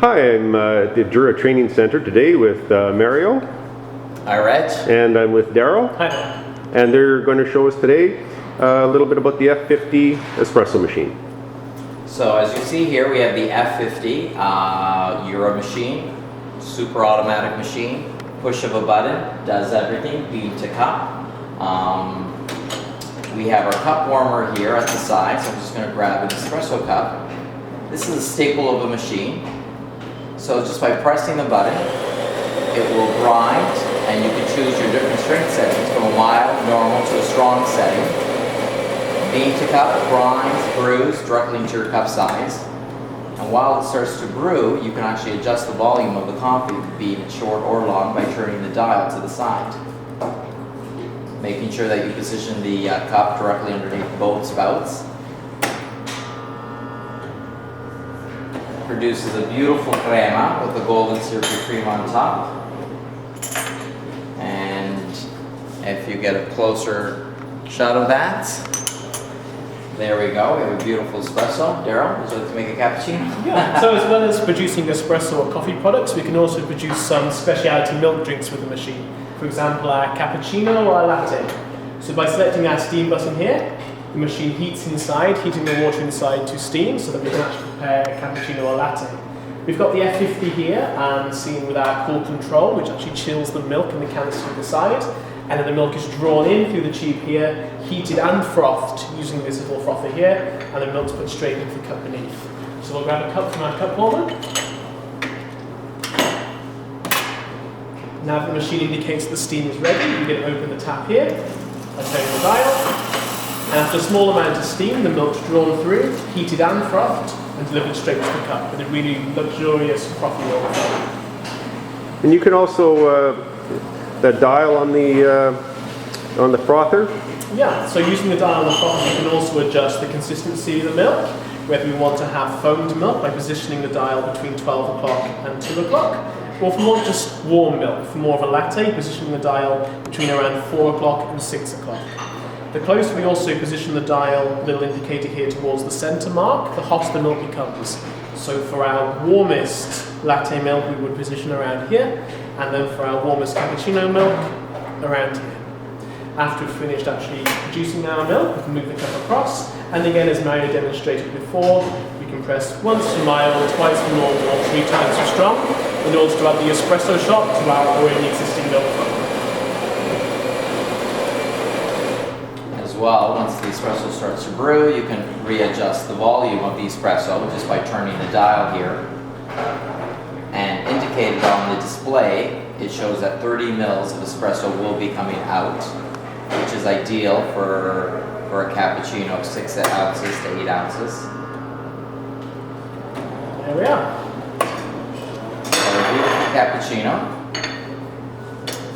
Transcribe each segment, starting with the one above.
Hi, I'm at the Jura Training Center today with Mario. Hi, Reg. And I'm with Daryl. Hi. And they're going to show us today a little bit about the F50 espresso machine. So as you see here, we have the F50 Jura machine, super automatic machine. Push of a button, does everything, bean to cup. We have our cup warmer here at the side, so I'm just going to grab an espresso cup. This is a staple of a machine. So just by pressing the button, it will grind, and you can choose your different strength settings from a mild, normal to a strong setting. Bean to cup, grinds, brews directly into your cup size. And while it starts to brew, you can actually adjust the volume of the coffee, be it short or long, by turning the dial to the side. Making sure that you position the cup directly underneath both spouts. Produces a beautiful crema with the golden syrupy cream on top. And if you get a closer shot of that, there we go. We have a beautiful espresso. Daryl, would you like to make a cappuccino? Yeah, so as well as producing espresso or coffee products, we can also produce some specialty milk drinks with the machine. For example, a cappuccino or a latte. So by selecting our steam button here, the machine heats inside, heating the water inside to steam so that we can actually prepare a cappuccino or latte. We've got the F50 here, seen with our cool control, which actually chills the milk in the canister to the side. And then the milk is drawn in through the tube here, heated and frothed using this little frother here, and the milk's put straight into the cup beneath. So we'll grab a cup from our cup warmer. Now the machine indicates the steam is ready, you can open the tap here by turning the dial. And after a small amount of steam, the milk's drawn through, heated and frothed, and delivered straight to the cup with a really luxurious frothy milk. And you can also that dial on the frother. Yeah, so using the dial on the frother, you can also adjust the consistency of the milk, whether we want to have foamed milk by positioning the dial between 12 o'clock and 2 o'clock, or if we want just warm milk, for more of a latte, positioning the dial between around 4 o'clock and 6 o'clock. The closer we also position the dial, little indicator here towards the center mark, the hotter the milk becomes. So for our warmest latte milk, we would position around here, and then for our warmest cappuccino milk, around here. After we've finished actually producing our milk, we can move the cup across, and again, as Mario demonstrated before, we can press once for mild, twice for normal, or 3 times for strong, in order to add the espresso shot to our already existing milk frother. Well, once the espresso starts to brew, you can readjust the volume of the espresso just by turning the dial here. And indicated on the display, it shows that 30 mils of espresso will be coming out, which is ideal for a cappuccino of 6 ounces to 8 ounces. There we are. So a beautiful cappuccino.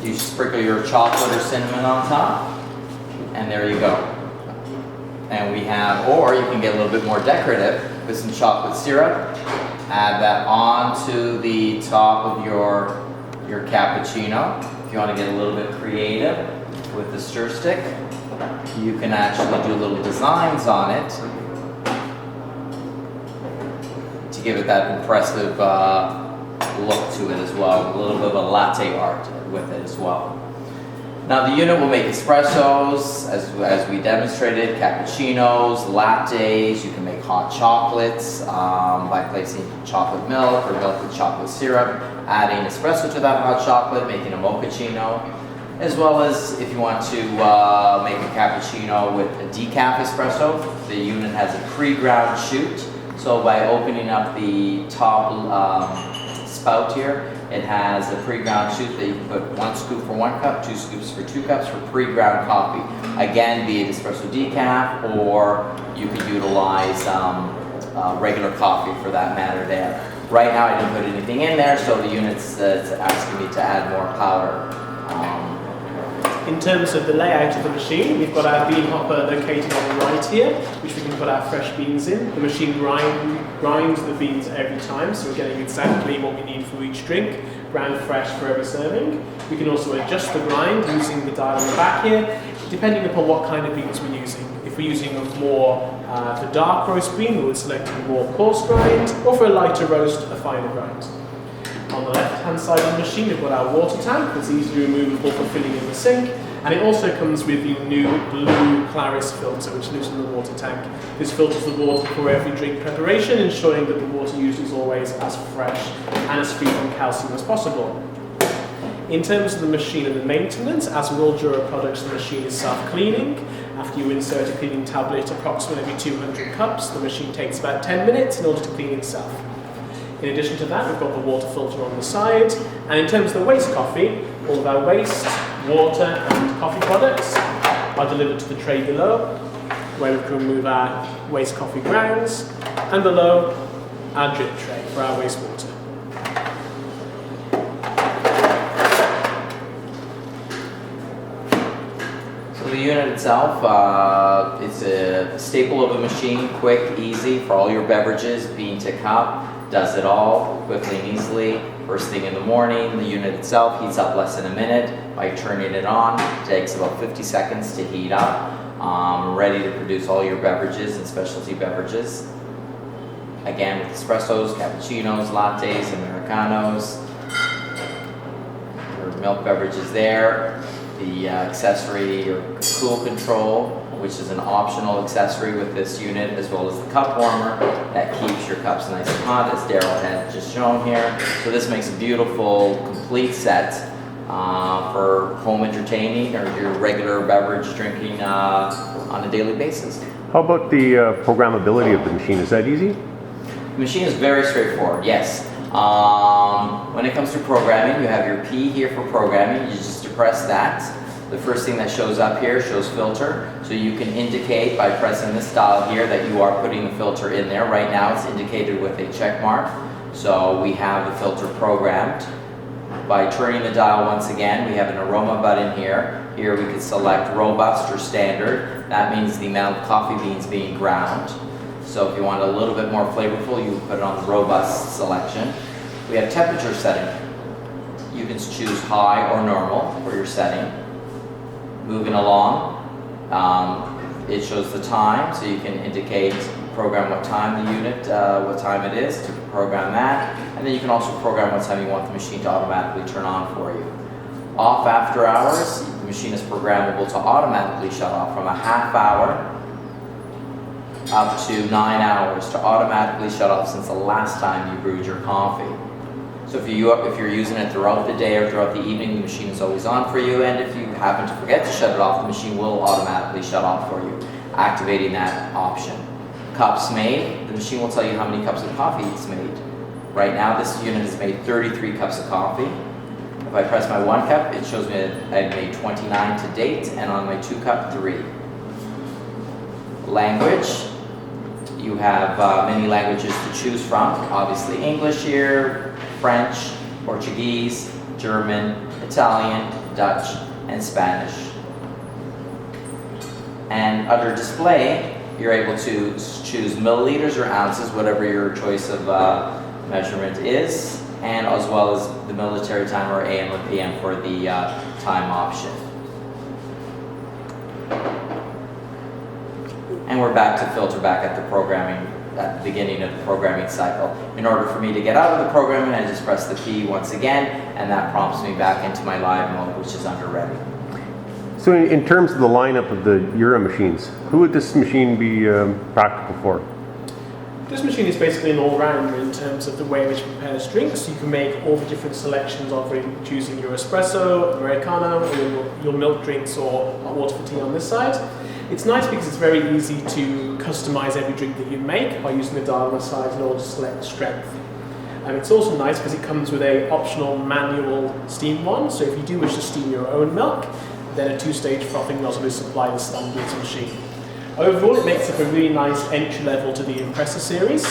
You sprinkle your chocolate or cinnamon on top. And there you go. And we have, or you can get a little bit more decorative with some chocolate syrup. Add that onto the top of your cappuccino. If you want to get a little bit creative with the stir stick, you can actually do little designs on it to give it that impressive look to it as well. A little bit of a latte art with it as well. Now the unit will make espressos, as we demonstrated, cappuccinos, lattes. You can make hot chocolates by placing chocolate milk or milk with chocolate syrup, adding espresso to that hot chocolate, making a mochaccino, as well as if you want to make a cappuccino with a decaf espresso. The unit has a pre-ground chute, so by opening up the top spout here, it has a pre-ground chute that you can put 1 scoop for 1 cup, 2 scoops for 2 cups for pre-ground coffee. Again, be it espresso decaf, or you could utilize regular coffee for that matter there. Right now I didn't put anything in there, so the unit's asking me to add more powder. In terms of the layout of the machine, we've got our bean hopper located on the right here, which we can put our fresh beans in. The machine grinds the beans every time, so we're getting exactly what we need for each drink, ground fresh for every serving. We can also adjust the grind using the dial on the back here, depending upon what kind of beans we're using. If we're using a more For dark roast bean, we would select a more coarse grind, or for a lighter roast, a finer grind. On the left-hand side of the machine, we've got our water tank that's easily removable for filling in the sink, and it also comes with the new blue Claris filter, which lives in the water tank. This filters the water for every drink preparation, ensuring that the water used is always as fresh and as free from calcium as possible. In terms of the machine and the maintenance, as with all Jura products, the machine is self-cleaning. After you insert a cleaning tablet approximately every 200 cups, the machine takes about 10 minutes in order to clean itself. In addition to that, we've got the water filter on the side, and in terms of the waste coffee, all of our waste, water and coffee products are delivered to the tray below, where we can remove our waste coffee grounds, and below our drip tray for our wastewater. So the unit itself, it's a staple of a machine, quick, easy for all your beverages, bean to cup, does it all quickly and easily. First thing in the morning, the unit itself heats up less than a minute by turning it on. It takes about 50 seconds to heat up. Ready to produce all your beverages and specialty beverages. Again, with espressos, cappuccinos, lattes, Americanos. Your milk beverages there. The accessory or cool control, which is an optional accessory with this unit, as well as the cup warmer that keeps your cups nice and hot, as Daryl had just shown here. So this makes a beautiful, complete set for home entertaining or your regular beverage drinking on a daily basis. How about the programmability of the machine? Is that easy? The machine is very straightforward, yes. When it comes to programming, you have your P here for programming. You just depress that. The first thing that shows up here shows filter. So you can indicate by pressing this dial here that you are putting the filter in there. Right now it's indicated with a check mark. So we have the filter programmed. By turning the dial once again, we have an aroma button here. Here we can select robust or standard. That means the amount of coffee beans being ground. So if you want a little bit more flavorful, you put it on the robust selection. We have temperature setting. You can choose high or normal for your setting. Moving along, it shows the time, so you can indicate, program what time the unit, what time it is to program that, and then you can also program what time you want the machine to automatically turn on for you. Off after hours, the machine is programmable to automatically shut off from a half hour up to 9 hours to automatically shut off since the last time you brewed your coffee. So if you're using it throughout the day or throughout the evening, the machine is always on for you, and if you happen to forget to shut it off, the machine will automatically shut off for you, activating that option. Cups made, the machine will tell you how many cups of coffee it's made. Right now this unit has made 33 cups of coffee. If I press my 1 cup, it shows me that I've made 29 to date, and on my 2 cup, 3. Language. You have many languages to choose from. Obviously English here, French, Portuguese, German, Italian, Dutch, and Spanish. And under display, you're able to choose milliliters or ounces, whatever your choice of measurement is, and as well as the military time or AM or PM for the time option. And we're back to filter back at the programming, at the beginning of the programming cycle. In order for me to get out of the programming, I just press the P once again, and that prompts me back into my live mode, which is under ready. So in terms of the lineup of the Jura machines, who would this machine be practical for? This machine is basically an all-rounder in terms of the way in which it prepares drinks. You can make all the different selections of it, choosing your espresso, Americano, or your milk drinks, or hot water for tea on this side. It's nice because it's very easy to customize every drink that you make by using the dial on the side in order to select strength. And it's also nice because it comes with an optional manual steam one, so if you do wish to steam your own milk, then a 2-stage frothing nozzle is supplied as standard to the machine. Overall, it makes up a really nice entry level to the Impressa series,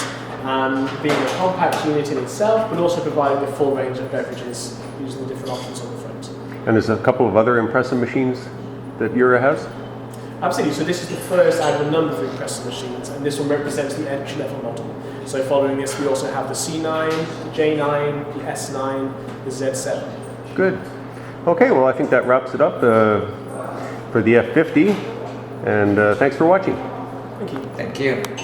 being a compact unit in itself, but also providing a full range of beverages using the different options on the front. And there's a couple of other Impressa machines that Jura has? Absolutely, so this is the first out of a number of Impressa machines, and this one represents the entry level model. So following this, we also have the C9, the J9, the S9, the Z7. Good. Okay, well I think that wraps it up for the F50, and thanks for watching. Thank you. Thank you.